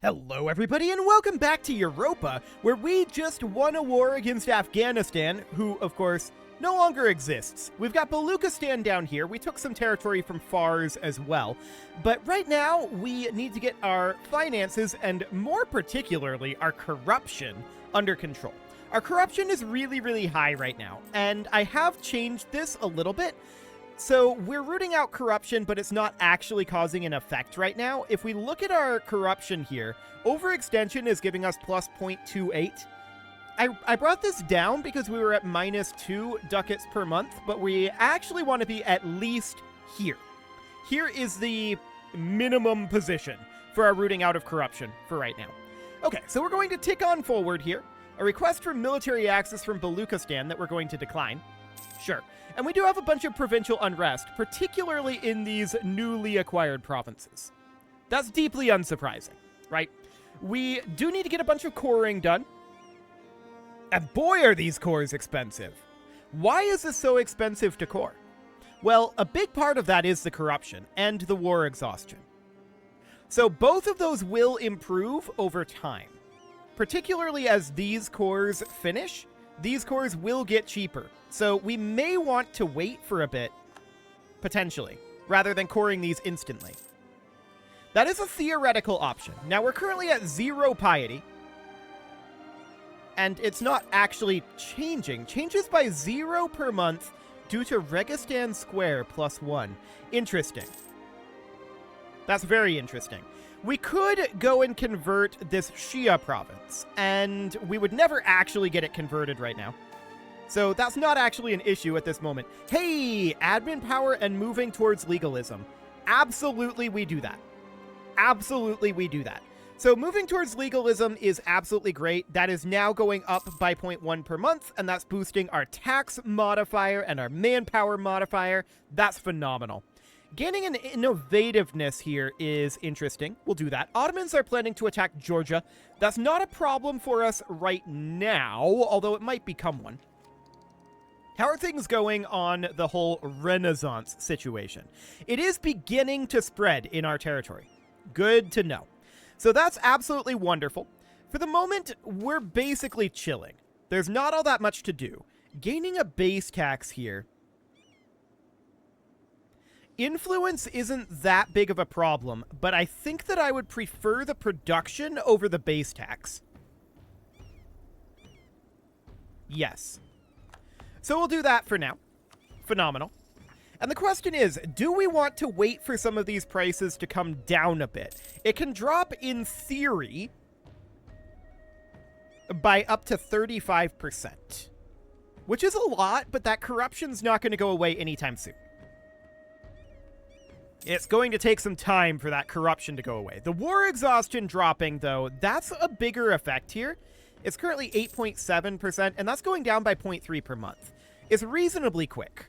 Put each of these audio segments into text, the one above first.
Hello everybody and welcome back to Europa, where we just won a war against Afghanistan, who, of course, no longer exists. We've got Baluchistan down here, we took some territory from Fars as well, but right now we need to get our finances, and more particularly our corruption, under control. Our corruption is really high right now, and I have changed this a little bit. So we're rooting out corruption, but it's not actually causing an effect right now. If we look at our corruption here, overextension is giving us plus 0.28. I brought this down because we were at -2 ducats per month, but we actually want to be at least here. Here is the minimum position for our rooting out of corruption for right now. Okay, so we're going to tick on forward here. A request for military access from Baluchistan that we're going to decline. Sure. And we do have a bunch of provincial unrest, particularly in these newly acquired provinces. That's deeply unsurprising, right? We do need to get a bunch of coring done. And boy, are these cores expensive. Why is this so expensive to core? Well, a big part of that is the corruption and the war exhaustion. So both of those will improve over time. Particularly as these cores finish, these cores will get cheaper. So we may want to wait for a bit, potentially, rather than coring these instantly. That is a theoretical option. Now, we're currently at 0 piety, and it's not actually changing. Changes by 0 per month due to Registan Square +1. Interesting. That's very interesting. We could go and convert this Shia province, and we would never actually get it converted right now. So that's not actually an issue at this moment. Hey, admin power and moving towards legalism. Absolutely we do that. Absolutely we do that. So moving towards legalism is absolutely great. That is now going up by 0.1 per month, and that's boosting our tax modifier and our manpower modifier. That's phenomenal. Gaining an innovativeness here is interesting. We'll do that. Ottomans are planning to attack Georgia. That's not a problem for us right now, although it might become one. How are things going on the whole Renaissance situation? It is beginning to spread in our territory. Good to know. So that's absolutely wonderful. For the moment, we're basically chilling. There's not all that much to do. Gaining a base tax here. Influence isn't that big of a problem, but I think that I would prefer the production over the base tax. Yes. So we'll do that for now. Phenomenal. And the question is, do we want to wait for some of these prices to come down a bit? It can drop, in theory, by up to 35%. Which is a lot, but that corruption's not going to go away anytime soon. It's going to take some time for that corruption to go away. The war exhaustion dropping, though, that's a bigger effect here. It's currently 8.7%, and that's going down by 0.3 per month. It's reasonably quick.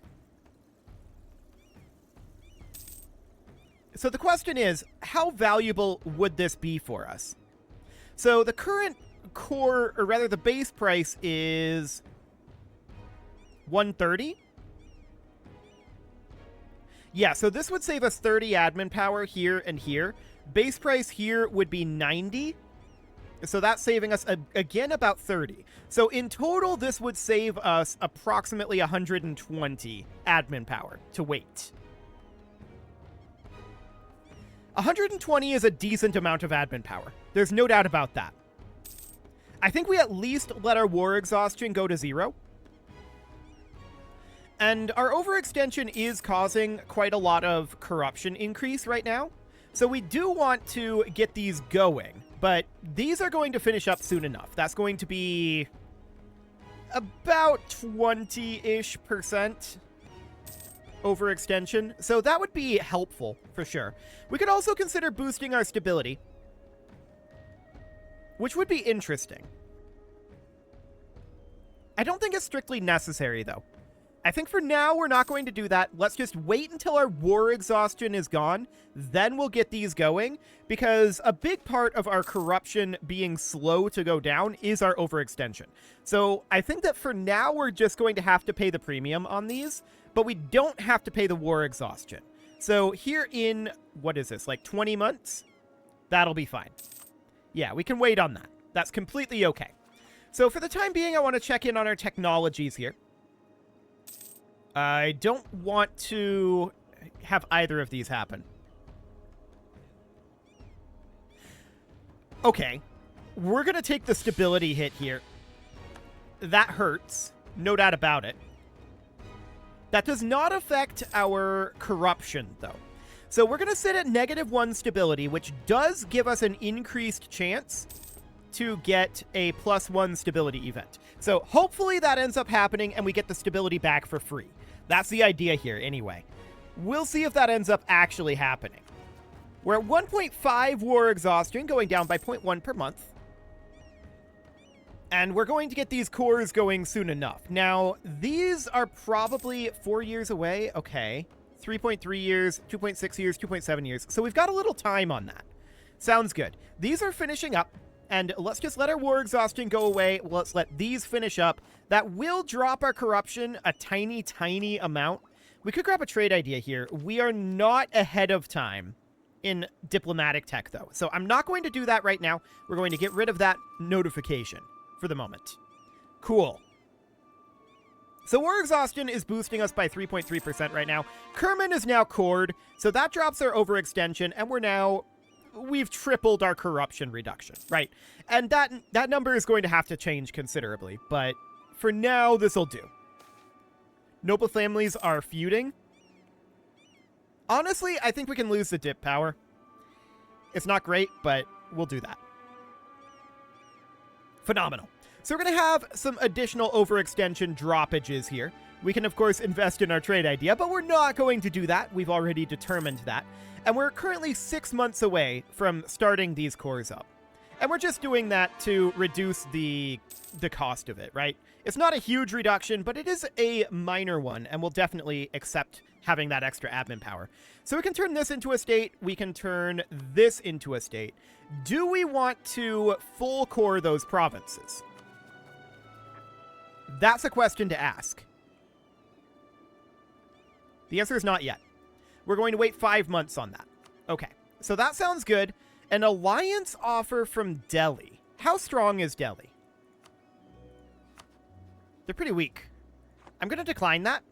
So the question is, how valuable would this be for us? So the current core, or rather the base price is 130. Yeah, so this would save us 30 admin power here and here. Base price here would be 90. So that's saving us, again, about 30. So in total, this would save us approximately 120 admin power to wait. 120 is a decent amount of admin power. There's no doubt about that. I think we at least let our war exhaustion go to 0. And our overextension is causing quite a lot of corruption increase right now. So we do want to get these going. But these are going to finish up soon enough. That's going to be about 20-ish% overextension. So that would be helpful, for sure. We could also consider boosting our stability, which would be interesting. I don't think it's strictly necessary, though. I think for now, we're not going to do that. Let's just wait until our war exhaustion is gone. Then we'll get these going, because a big part of our corruption being slow to go down is our overextension. So I think that for now, we're just going to have to pay the premium on these, but we don't have to pay the war exhaustion. So here in, what is this, like 20 months? That'll be fine. Yeah, we can wait on that. That's completely okay. So for the time being, I want to check in on our technologies here. I don't want to have either of these happen. Okay. We're going to take the stability hit here. That hurts. No doubt about it. That does not affect our corruption, though. So we're going to sit at -1 stability, which does give us an increased chance to get a +1 stability event. So hopefully that ends up happening and we get the stability back for free. That's the idea here anyway. We'll see if that ends up actually happening. We're at 1.5 war exhaustion, going down by 0.1 per month. And we're going to get these cores going soon enough. Now, these are probably 4 years away. Okay. 3.3 years, 2.6 years, 2.7 years. So we've got a little time on that. Sounds good. These are finishing up. And let's just let our war exhaustion go away. Let's let these finish up. That will drop our corruption a tiny, tiny amount. We could grab a trade idea here. We are not ahead of time in diplomatic tech, though. So I'm not going to do that right now. We're going to get rid of that notification for the moment. Cool. So war exhaustion is boosting us by 3.3% right now. Kerman is now cored, so that drops our overextension, and we've tripled our corruption reduction, right? And that number is going to have to change considerably, but for now, this'll do. Noble families are feuding. Honestly, I think we can lose the dip power. It's not great, but we'll do that. Phenomenal. So we're going to have some additional overextension droppages here. We can, of course, invest in our trade idea, but we're not going to do that. We've already determined that. And we're currently 6 months away from starting these cores up. And we're just doing that to reduce the cost of it, right? It's not a huge reduction, but it is a minor one, and we'll definitely accept having that extra admin power. So we can turn this into a state. We can turn this into a state. Do we want to full core those provinces? That's a question to ask. The answer is not yet. We're going to wait 5 months on that. Okay, so that sounds good. An alliance offer from Delhi. How strong is Delhi? They're pretty weak. I'm going to decline that.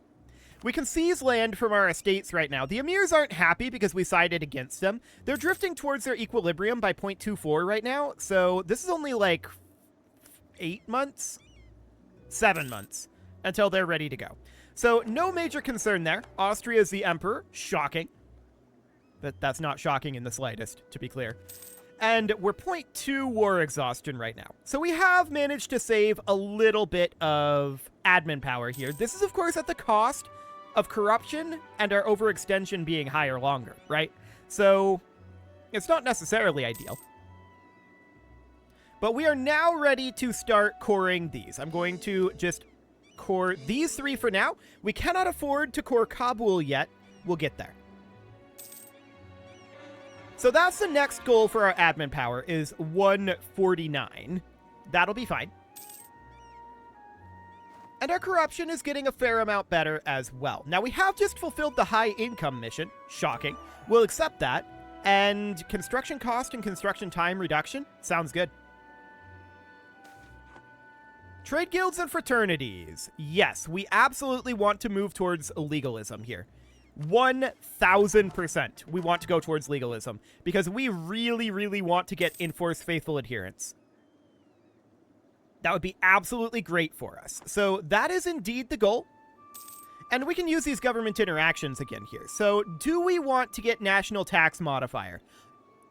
We can seize land from our estates right now. The emirs aren't happy because we sided against them. They're drifting towards their equilibrium by 0.24 right now. So this is only like 8 months? 7 months until they're ready to go. So no major concern there. Austria is the emperor. Shocking. But that's not shocking in the slightest, to be clear. And we're 0.2 war exhaustion right now. So we have managed to save a little bit of admin power here. This is, of course, at the cost of corruption and our overextension being higher longer, right? So it's not necessarily ideal. But we are now ready to start coring these. I'm going to just core these 3 for now. We cannot afford to core Kabul yet. We'll get there. So that's the next goal for our admin power is 149. That'll be fine. And our corruption is getting a fair amount better as well. Now, we have just fulfilled the high income mission. Shocking. We'll accept that. And construction cost and construction time reduction. Sounds good. Trade guilds and fraternities. Yes, we absolutely want to move towards legalism here. 1000% we want to go towards legalism because we really, really want to get enforced faithful adherence. That would be absolutely great for us. So that is indeed the goal. And we can use these government interactions again here. So do we want to get national tax modifier?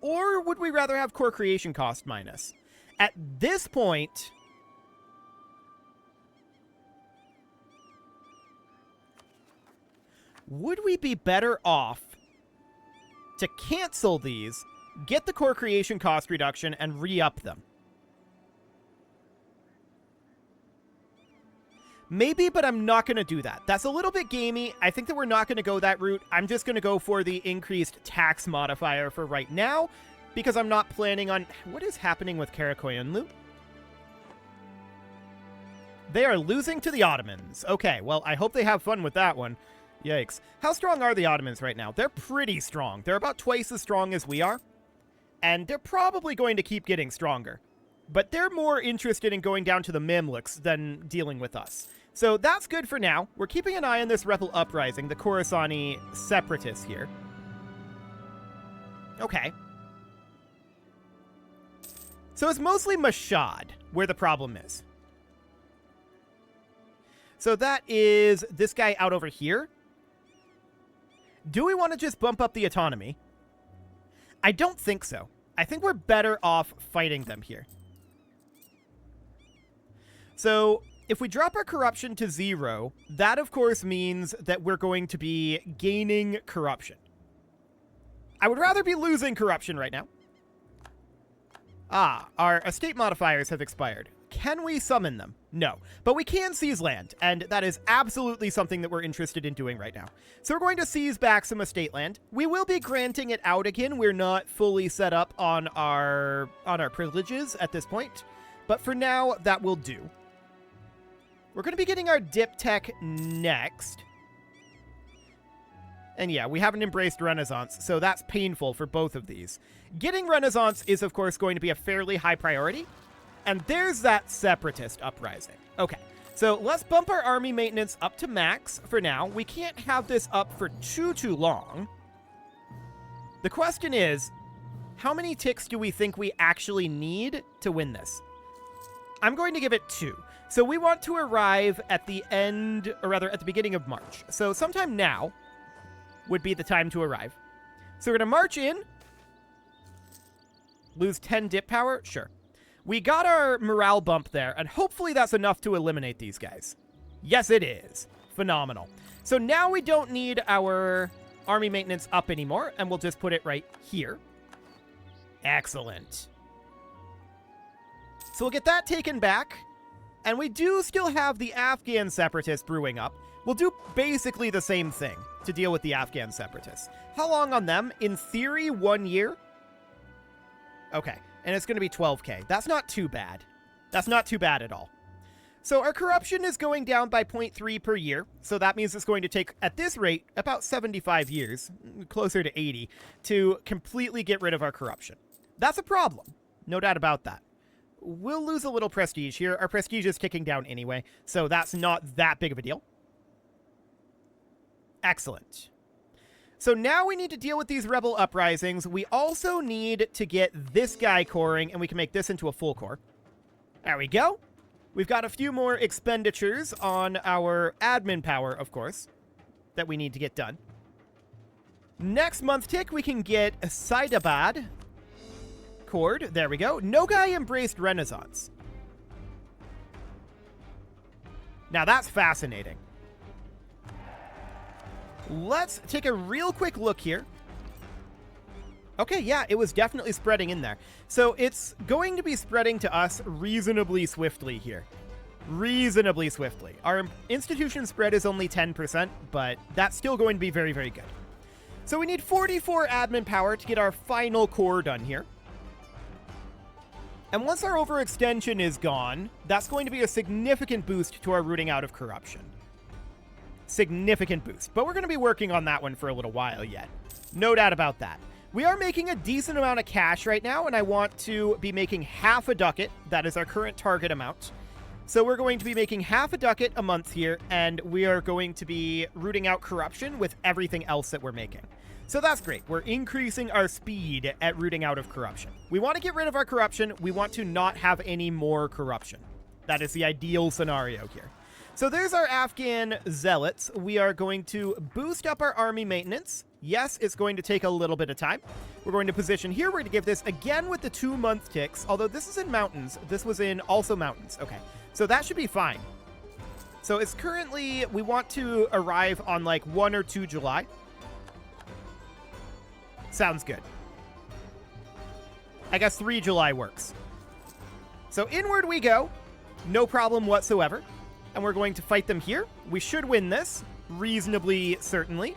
Or would we rather have core creation cost minus? At this point, would we be better off to cancel these, get the core creation cost reduction, and re-up them? Maybe, but I'm not going to do that. That's a little bit gamey. I think that we're not going to go that route. I'm just going to go for the increased tax modifier for right now, because I'm not planning on... What is happening with Karakoyunlu? They are losing to the Ottomans. Okay, well, I hope they have fun with that one. Yikes. How strong are the Ottomans right now? They're pretty strong. They're about twice as strong as we are. And they're probably going to keep getting stronger. But they're more interested in going down to the Mamluks than dealing with us. So that's good for now. We're keeping an eye on this rebel uprising, the Khorasani separatists here. Okay. So it's mostly Mashhad where the problem is. So that is this guy out over here. Do we want to just bump up the autonomy? I don't think so. I think we're better off fighting them here. So if we drop our corruption to 0, that of course means that we're going to be gaining corruption. I would rather be losing corruption right now. Ah, our estate modifiers have expired. Can we summon them? No. But we can seize land, and that is absolutely something that we're interested in doing right now. So we're going to seize back some estate land. We will be granting it out again. We're not fully set up on our privileges at this point. But for now, that will do. We're going to be getting our dip tech next. And yeah, we haven't embraced Renaissance, so that's painful for both of these. Getting Renaissance is, of course, going to be a fairly high priority. And there's that separatist uprising. Okay, so let's bump our army maintenance up to max for now. We can't have this up for too long. The question is, how many ticks do we think we actually need to win this? I'm going to give it 2. So we want to arrive at the end, or rather at the beginning of March. So sometime now would be the time to arrive. So we're going to march in. Lose 10 dip power? Sure. We got our morale bump there, and hopefully that's enough to eliminate these guys. Yes, it is. Phenomenal. So now we don't need our army maintenance up anymore, and we'll just put it right here. Excellent. So we'll get that taken back. And we do still have the Afghan separatists brewing up. We'll do basically the same thing to deal with the Afghan separatists. How long on them? In theory, 1 year. Okay, and it's going to be 12k. That's not too bad. That's not too bad at all. So our corruption is going down by 0.3 per year. So that means it's going to take, at this rate, about 75 years, closer to 80, to completely get rid of our corruption. That's a problem. No doubt about that. We'll lose a little prestige here. Our prestige is ticking down anyway, so that's not that big of a deal. Excellent. So now we need to deal with these rebel uprisings. We also need to get this guy coring, and we can make this into a full core. There we go. We've got a few more expenditures on our admin power, of course, that we need to get done. Next month tick, we can get Saidabad Cord. There we go. Nogai embraced Renaissance. Now that's fascinating. Let's take a real quick look here. Okay, yeah, it was definitely spreading in there. So it's going to be spreading to us reasonably swiftly here. Reasonably swiftly. Our institution spread is only 10%, but that's still going to be very, very good. So we need 44 admin power to get our final core done here. And once our overextension is gone, that's going to be a significant boost to our rooting out of corruption. Significant boost. But we're going to be working on that one for a little while yet. No doubt about that. We are making a decent amount of cash right now, and I want to be making half a ducat. That is our current target amount. So we're going to be making half a ducat a month here, and we are going to be rooting out corruption with everything else that we're making. So that's great. We're increasing our speed at rooting out of corruption. We want to get rid of our corruption. We want to not have any more corruption. That is the ideal scenario here. So there's our Afghan zealots. We are going to boost up our army maintenance. Yes, it's going to take a little bit of time. We're going to position here. We're going to give this again with the 2-month ticks, although this is in mountains. This was in also mountains. Okay, so that should be fine. So it's currently, we want to arrive on like 1 or 2 July. Sounds good. I guess 3 July works. So inward we go. No problem whatsoever. And we're going to fight them here. We should win this. Reasonably, certainly.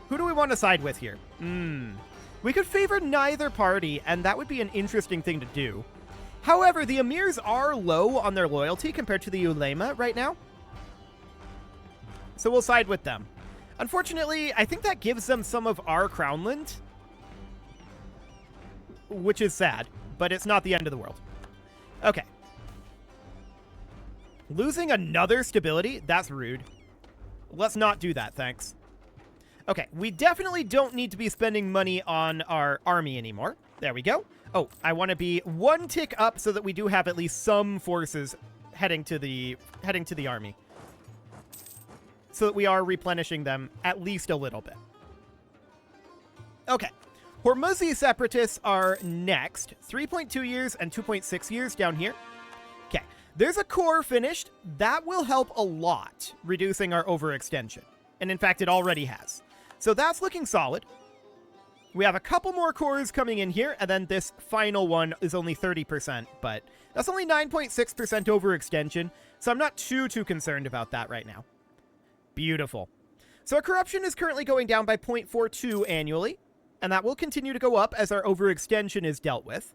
Who do we want to side with here? We could favor neither party, and that would be an interesting thing to do. However, the Emirs are low on their loyalty compared to the Ulema right now. So we'll side with them. Unfortunately, I think that gives them some of our crownland. which is sad, but it's not the end of the world. Okay. Losing another stability? That's rude. Let's not do that, thanks. Okay, we definitely don't need to be spending money on our army anymore. There we go. Oh, I want to be one tick up so that we do have at least some forces heading to the army. So that we are replenishing them at least a little bit. Okay. Hormuzi separatists are next. 3.2 years and 2.6 years down here. Okay. There's a core finished. That will help a lot, reducing our overextension. And in fact, it already has. So that's looking solid. We have a couple more cores coming in here, and then this final one is only 30%, but that's only 9.6% overextension, so I'm not too concerned about that right now. Beautiful. So our corruption is currently going down by 0.42 annually, and that will continue to go up as our overextension is dealt with.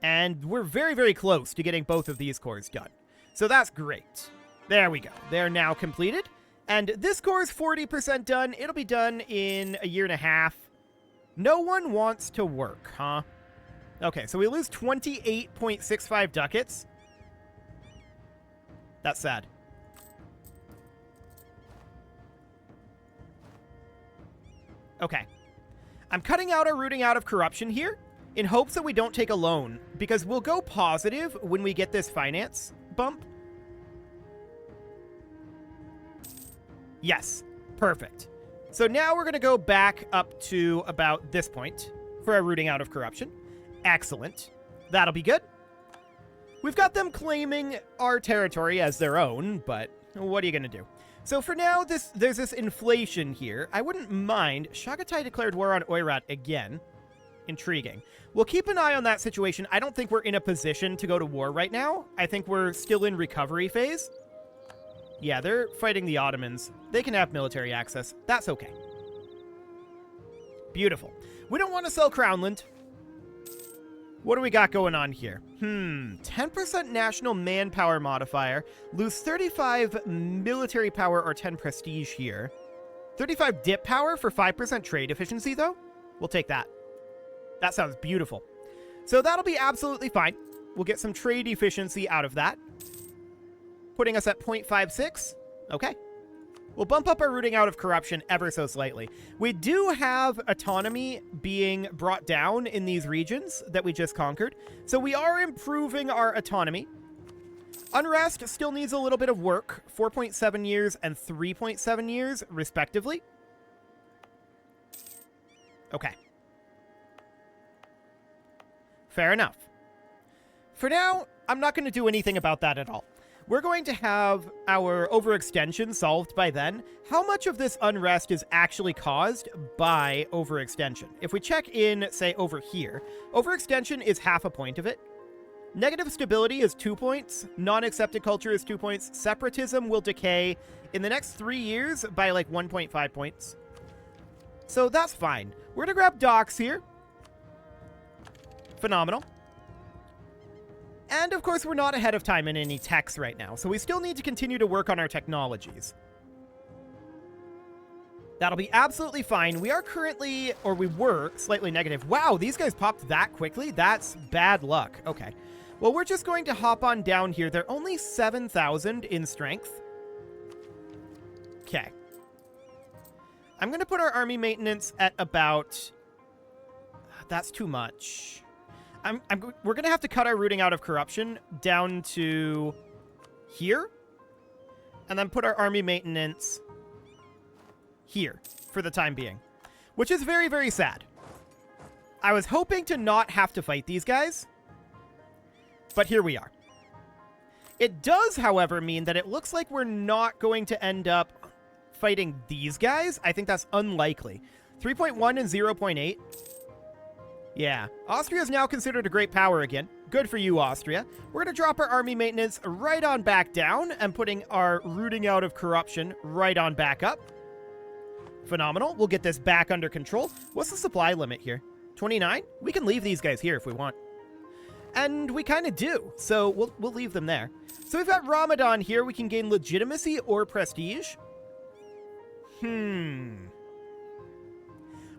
And we're very close to getting both of these cores done. So that's great. There we go. They're now completed. And this core is 40% done. It'll be done in a year and a half. No one wants to work, huh? Okay, so we lose 28.65 ducats. That's sad. Okay. I'm cutting out our rooting out of corruption here in hopes that we don't take a loan, because we'll go positive when we get this finance bump. Yes, perfect. So now we're going to go back up to about this point for our rooting out of corruption. Excellent. That'll be good. We've got them claiming our territory as their own, but what are you going to do? So for now, there's this inflation here. I wouldn't mind. Chagatai declared war on Oirat again. Intriguing. We'll keep an eye on that situation. I don't think we're in a position to go to war right now. I think we're still in recovery phase. Yeah, they're fighting the Ottomans. They can have military access. That's okay. Beautiful. We don't want to sell Crownland. What do we got going on here? 10% national manpower modifier. Lose 35 military power or 10 prestige here. 35 dip power for 5% trade efficiency, though? We'll take that. That sounds beautiful. So that'll be absolutely fine. We'll get some trade efficiency out of that. Putting us at 0.56. Okay. We'll bump up our rooting out of corruption ever so slightly. We do have autonomy being brought down in these regions that we just conquered, so we are improving our autonomy. Unrest still needs a little bit of work. 4.7 years and 3.7 years, respectively. Okay. Fair enough. For now, I'm not going to do anything about that at all. We're going to have our overextension solved by then. How much of this unrest is actually caused by overextension? If we check in, say, over here, overextension is half a point of it. Negative stability is 2 points. Non-accepted culture is 2 points. Separatism will decay in the next 3 years by like 1.5 points. So that's fine. We're going to grab docks here. Phenomenal. And, of course, we're not ahead of time in any techs right now, so we still need to continue to work on our technologies. That'll be absolutely fine. We are currently, or we were, slightly negative. Wow, these guys popped that quickly? That's bad luck. Okay. Well, we're just going to hop on down here. They're only 7,000 in strength. Okay. I'm going to put our army maintenance at about... That's too much. We're going to have to cut our rooting out of corruption down to here. And then put our army maintenance here for the time being. Which is very, very sad. I was hoping to not have to fight these guys. But here we are. It does, however, mean that it looks like we're not going to end up fighting these guys. I think that's unlikely. 3.1 and 0.8. Yeah, Austria is now considered a great power again. Good for you, Austria. We're going to drop our army maintenance right on back down and putting our rooting out of corruption right on back up. Phenomenal. We'll get this back under control. What's the supply limit here? 29? We can leave these guys here if we want. And we kind of do, so we'll leave them there. So we've got Ramadan here. We can gain legitimacy or prestige.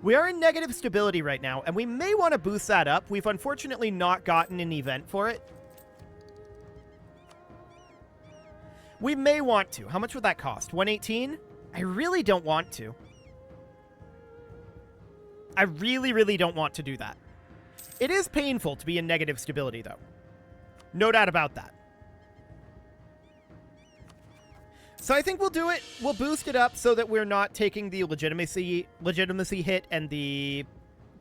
We are in negative stability right now, and we may want to boost that up. We've unfortunately not gotten an event for it. We may want to. How much would that cost? 118? I really don't want to. I really, really don't want to do that. It is painful to be in negative stability, though. No doubt about that. So I think we'll do it. We'll boost it up so that we're not taking the legitimacy hit, and the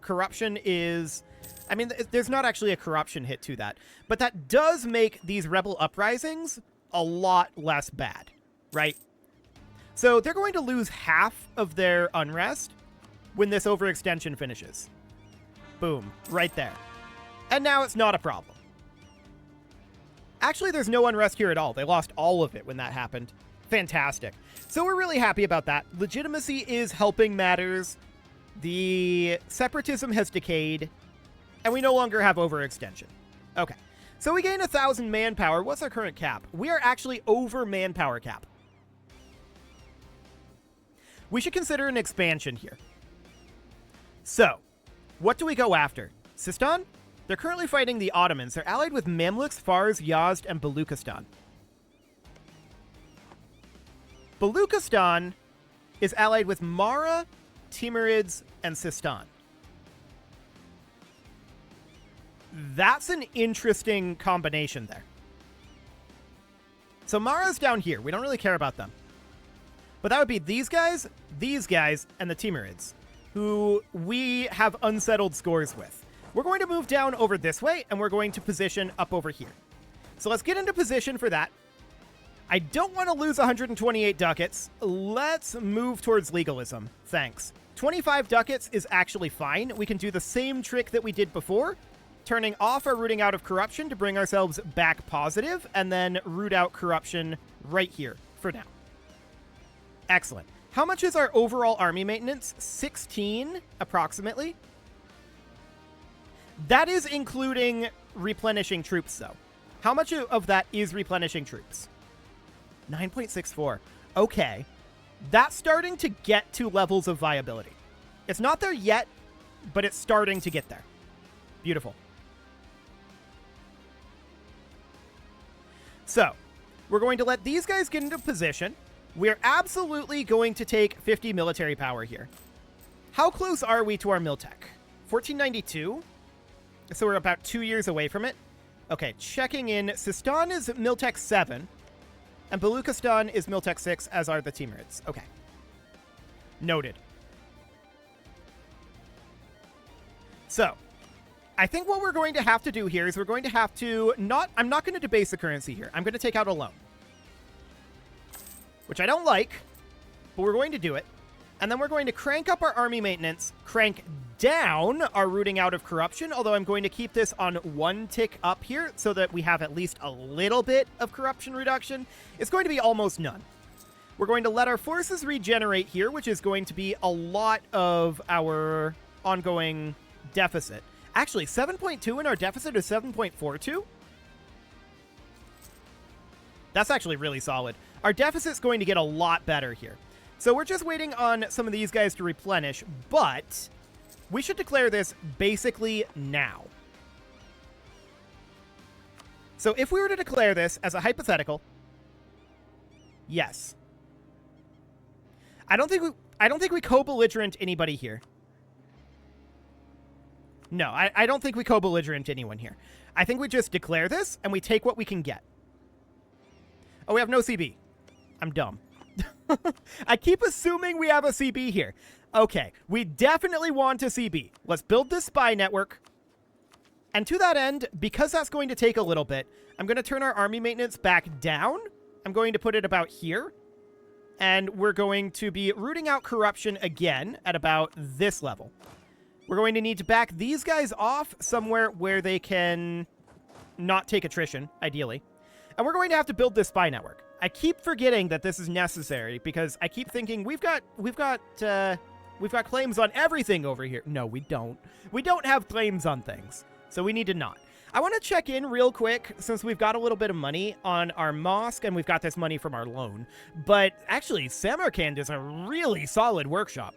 corruption is... I mean, there's not actually a corruption hit to that. But that does make these rebel uprisings a lot less bad, right? So they're going to lose half of their unrest when this overextension finishes. Boom, right there. And now it's not a problem. Actually, there's no unrest here at all. They lost all of it when that happened. Fantastic. So we're really happy about that. Legitimacy is helping matters. The separatism has decayed, and we no longer have overextension. Okay. So we gain 1,000 manpower. What's our current cap? We are actually over manpower cap. We should consider an expansion here. So, what do we go after? Sistan? They're currently fighting the Ottomans. They're allied with Mamluks, Fars, Yazd, and Baluchistan. Baluchistan is allied with Mara, Timurids, and Sistan. That's an interesting combination there. So Mara's down here. We don't really care about them. But that would be these guys, and the Timurids, who we have unsettled scores with. We're going to move down over this way, and we're going to position up over here. So let's get into position for that. I don't want to lose 128 ducats. Let's move towards legalism. Thanks. 25 ducats is actually fine. We can do the same trick that we did before, turning off our rooting out of corruption to bring ourselves back positive, and then root out corruption right here for now. Excellent. How much is our overall army maintenance? 16, approximately. That is including replenishing troops, though. How much of that is replenishing troops? 9.64. Okay. That's starting to get to levels of viability. It's not there yet, but it's starting to get there. Beautiful. So, we're going to let these guys get into position. We're absolutely going to take 50 military power here. How close are we to our Miltech? 1492? So we're about 2 years away from it. Okay, checking in. Sistan is Miltech 7. And Baluchistan is Miltech 6, as are the Timurids. Okay. Noted. So, I think what we're going to have to do here is we're going to have to I'm not going to debase the currency here. I'm going to take out a loan. Which I don't like, but we're going to do it. And then we're going to crank up our army maintenance, crank down our rooting out of corruption, although I'm going to keep this on 1 tick up here so that we have at least a little bit of corruption reduction. It's going to be almost none. We're going to let our forces regenerate here, which is going to be a lot of our ongoing deficit. Actually, 7.2 and our deficit is 7.42? That's actually really solid. Our deficit's going to get a lot better here. So we're just waiting on some of these guys to replenish, but we should declare this basically now. So if we were to declare this as a hypothetical, yes. I don't think we co-belligerent anybody here. No, I don't think we co-belligerent anyone here. I think we just declare this and we take what we can get. Oh, we have no CB. I'm dumb. I keep assuming we have a CB here. Okay, we definitely want a CB. Let's build this spy network. And to that end, because that's going to take a little bit, I'm going to turn our army maintenance back down. I'm going to put it about here. And we're going to be rooting out corruption again at about this level. We're going to need to back these guys off somewhere where they can not take attrition, ideally. And we're going to have to build this spy network. I keep forgetting that this is necessary because I keep thinking we've got claims on everything over here. No, we don't. We don't have claims on things, so we need to not. I want to check in real quick since we've got a little bit of money on our mosque and we've got this money from our loan. But actually, Samarkand is a really solid workshop.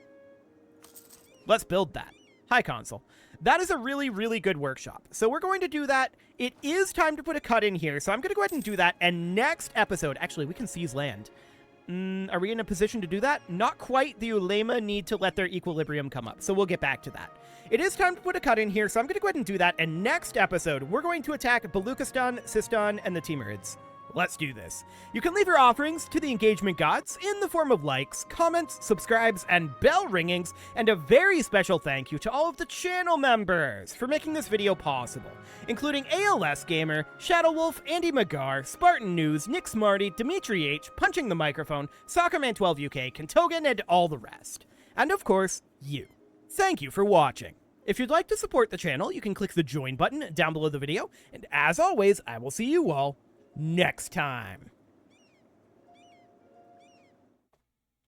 Let's build that. Hi, console. That is a really, really good workshop. So we're going to do that. It is time to put a cut in here, so I'm going to go ahead and do that. And next episode, actually, we can seize land. Are we in a position to do that? Not quite. The Ulema need to let their equilibrium come up, so we'll get back to that. It is time to put a cut in here, so I'm going to go ahead and do that. And next episode, we're going to attack Baluchistan, Sistan, and the Timurids. Let's do this. You can leave your offerings to the engagement gods in the form of likes, comments, subscribes, and bell ringings, and a very special thank you to all of the channel members for making this video possible, including ALS Gamer, Shadow Wolf, Andy Magar, Spartan News, Nick Smarty, Dimitri H, Punching the Microphone, Soccerman12 UK, Kentogan, and all the rest. And of course, you. Thank you for watching. If you'd like to support the channel, you can click the join button down below the video, and as always, I will see you all next time.